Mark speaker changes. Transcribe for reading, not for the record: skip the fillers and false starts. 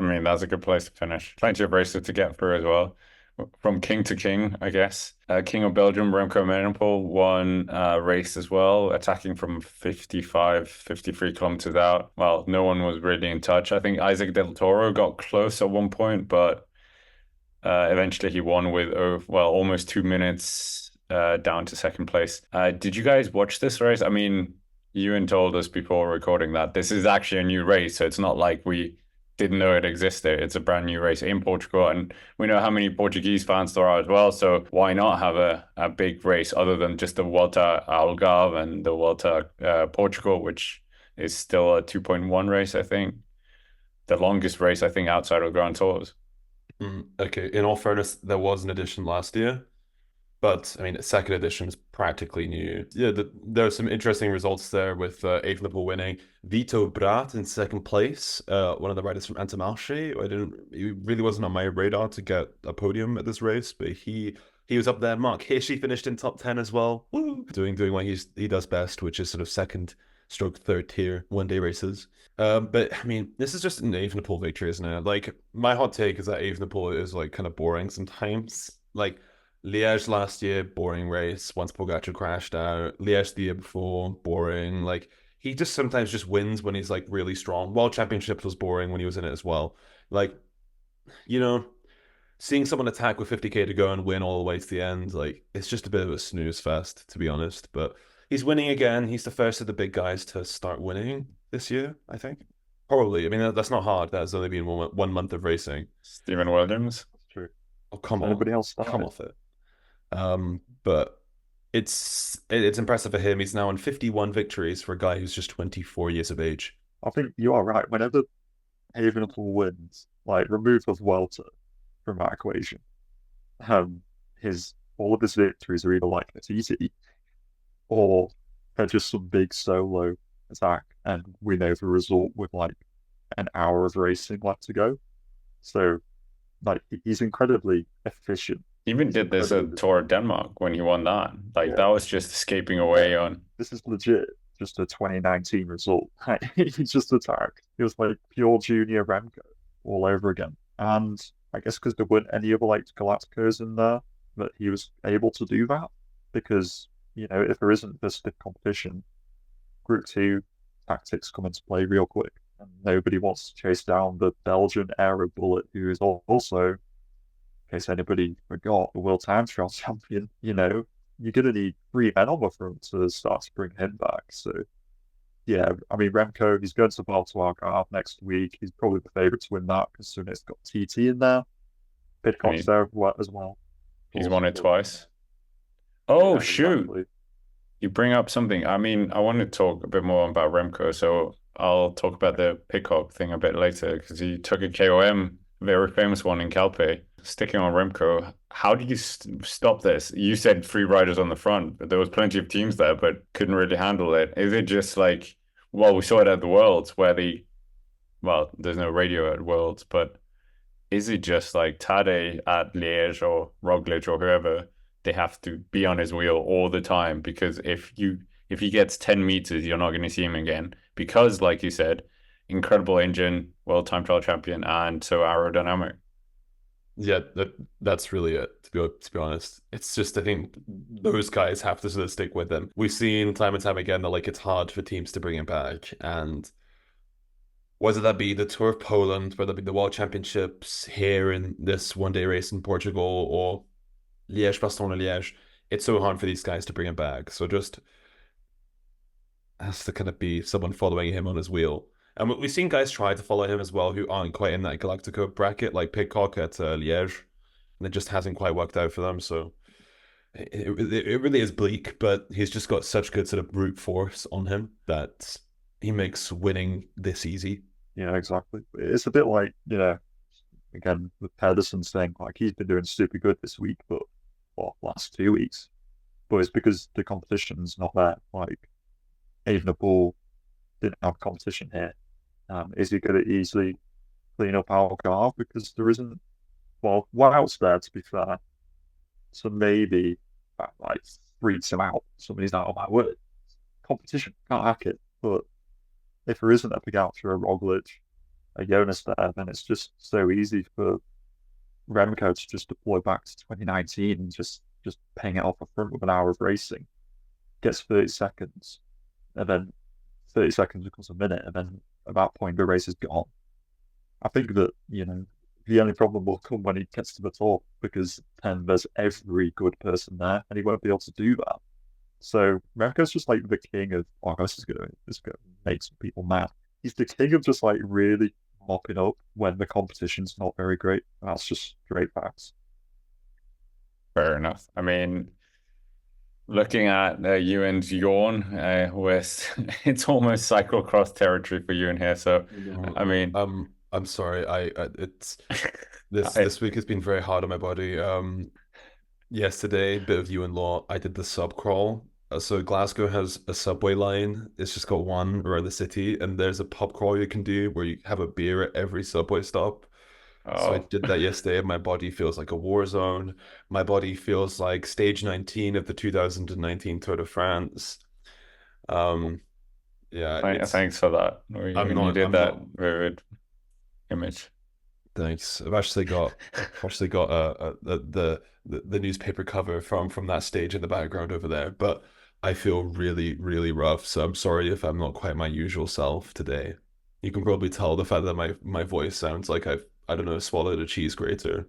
Speaker 1: mean, that's a good place to finish. Plenty of races to get through as well. From king to king, I guess. King of Belgium, Remco Evenepoel won a race as well, attacking from 55, 53 kilometers out. Well, no one was really in touch. I think Isaac Del Toro got close at one point, but eventually he won with, well, almost 2 minutes down to second place. Did you guys watch this race? I mean, Ewan told us before recording that this is actually a new race, so it's not like we didn't know it existed. It's a brand new race in Portugal, and we know how many Portuguese fans there are as well. So why not have a big race other than just the Volta Algarve and the Volta Portugal, which is still a 2.1 race, I think. The longest race, I think, outside of Grand Tours.
Speaker 2: Okay, in all fairness, there was an edition last year, but I mean, the second edition is practically new. Yeah, there are some interesting results there with Evenepoel winning, Vito Brat in second place, one of the riders from Intermarché. He really wasn't on my radar to get a podium at this race, but he was up there. Mark Hirschi finished in top 10 as well. Woo! Doing what he does best, which is sort of second stroke third tier one day races. But I mean, this is just an Evenepoel victory, isn't it? Like, my hot take is that Evenepoel is like kind of boring sometimes. Like Liège last year, boring race. Once Pogacar crashed out. Liège the year before, boring. Like, he just sometimes just wins when he's like really strong. World Championships was boring when he was in it as well. Like, you know, seeing someone attack with 50k to go and win all the way to the end, like, it's just a bit of a snooze fest, to be honest. But he's winning again. He's the first of the big guys to start winning this year, I think. Probably. I mean, that's not hard. That's only been 1 month of racing.
Speaker 1: Stephen Williams.
Speaker 3: That's true.
Speaker 2: Oh, come
Speaker 3: Has
Speaker 2: on.
Speaker 3: anybody else
Speaker 2: Come
Speaker 3: started?
Speaker 2: off it. But it's impressive for him. He's now on 51 victories for a guy who's just 24 years of age.
Speaker 3: I think you are right. Whenever Havenpool wins, like remove the Vuelta from that equation, um, his all of his victories are either like it's easy or they're just some big solo attack, and we know the result with like an hour of racing left to go. So like he's incredibly efficient.
Speaker 1: Even
Speaker 3: He's
Speaker 1: did this
Speaker 3: incredibly
Speaker 1: at Tour of Denmark when he won that. Like
Speaker 3: yeah,
Speaker 1: that was just escaping
Speaker 3: yeah.
Speaker 1: away on.
Speaker 3: This is legit just a 2019 result. He's just attacked. It was like pure junior Remco all over again. And I guess because there weren't any other like Galacticos in there, that he was able to do that. Because, if there isn't this stiff competition, Group 2 tactics come into play real quick. And nobody wants to chase down the Belgian Aero Bullet, who is also, in case anybody forgot, the world time trial champion. You're going to need three men on the front to start to bring him back. So, yeah, I mean, Remco, he's going to Baltimore next week. He's probably the favourite to win that because soon it's got TT in there.
Speaker 1: And
Speaker 3: Pidcock's there as well.
Speaker 1: he's won it
Speaker 3: Also,
Speaker 1: twice. Oh
Speaker 3: yeah,
Speaker 1: shoot.
Speaker 3: exactly.
Speaker 1: You bring up something. I mean, I want to talk a bit more about Remco, so I'll talk about the Pidcock thing a bit later because he took a KOM, very famous one in Calpe. Sticking on Remco, how did you stop this? You said three riders on the front, but there was plenty of teams there, but couldn't really handle it. Is it just like, well, we saw it at the Worlds where well, there's no radio at Worlds, but is it just like Tade at Liège or Roglic or whoever? They have to be on his wheel all the time because if he gets 10 meters, you're not going to see him again. Because, like you said, incredible engine, world time trial champion, and so aerodynamic.
Speaker 2: Yeah, that's really it, to be honest. It's just I think those guys have to sort of stick with them. We've seen time and time again that like it's hard for teams to bring him back. And whether that be the Tour of Poland, whether that be the World Championships here in this one day race in Portugal or Liège, Bastogne, Liège, it's so hard for these guys to bring him back. So just has to kind of be someone following him on his wheel. And we've seen guys try to follow him as well who aren't quite in that Galactico bracket, like Pidcock at Liège, and it just hasn't quite worked out for them. So it really is bleak, but he's just got such good sort of brute force on him that he makes winning this easy.
Speaker 3: Yeah, exactly. It's a bit like, again, with Pedersen's thing, like he's been doing super good this week, but last 2 weeks. But it's because the competition's not there. Like, Evenepoel didn't have competition here. Is he going to easily clean up Algarve? Because there isn't, well, what else there, to be fair? So maybe that, like, freaks him out. Somebody's out of my word. Competition, can't hack it. But if there isn't a Pogacar or a Roglic, a Jonas there, then it's just so easy for Remco to just deploy back to 2019 and just paying it off the front with an hour of racing. Gets 30 seconds, and then 30 seconds becomes a minute, and then at that point the race is gone. I think that, the only problem will come when he gets to the top because then there's every good person there and he won't be able to do that. So Remco's just like the king of, oh, this is gonna make some people mad. He's the king of just like really mopping up when the competition's not very great. That's just straight facts.
Speaker 1: Fair enough. I mean, looking at Ewan's yawn, with it's almost cyclocross territory for Ewan here. So, I mean,
Speaker 2: I'm sorry. It's this
Speaker 1: I,
Speaker 2: this week has been very hard on my body. Yesterday, bit of Ewan law. I did the sub crawl. So Glasgow has a subway line. It's just got one around the city, and there's a pub crawl you can do where you have a beer at every subway stop. So I
Speaker 1: oh,
Speaker 2: did that yesterday, and my body feels like a war zone. My body feels like stage 19 of the 2019 Tour de France. Um, yeah, it's
Speaker 1: thanks for that. When you did
Speaker 2: I'm
Speaker 1: that
Speaker 2: not
Speaker 1: vivid image.
Speaker 2: thanks. I've actually got the newspaper cover from that stage in the background over there, but I feel really, really rough. So I'm sorry if I'm not quite my usual self today. You can probably tell the fact that my voice sounds like I don't know, swallowed a cheese grater.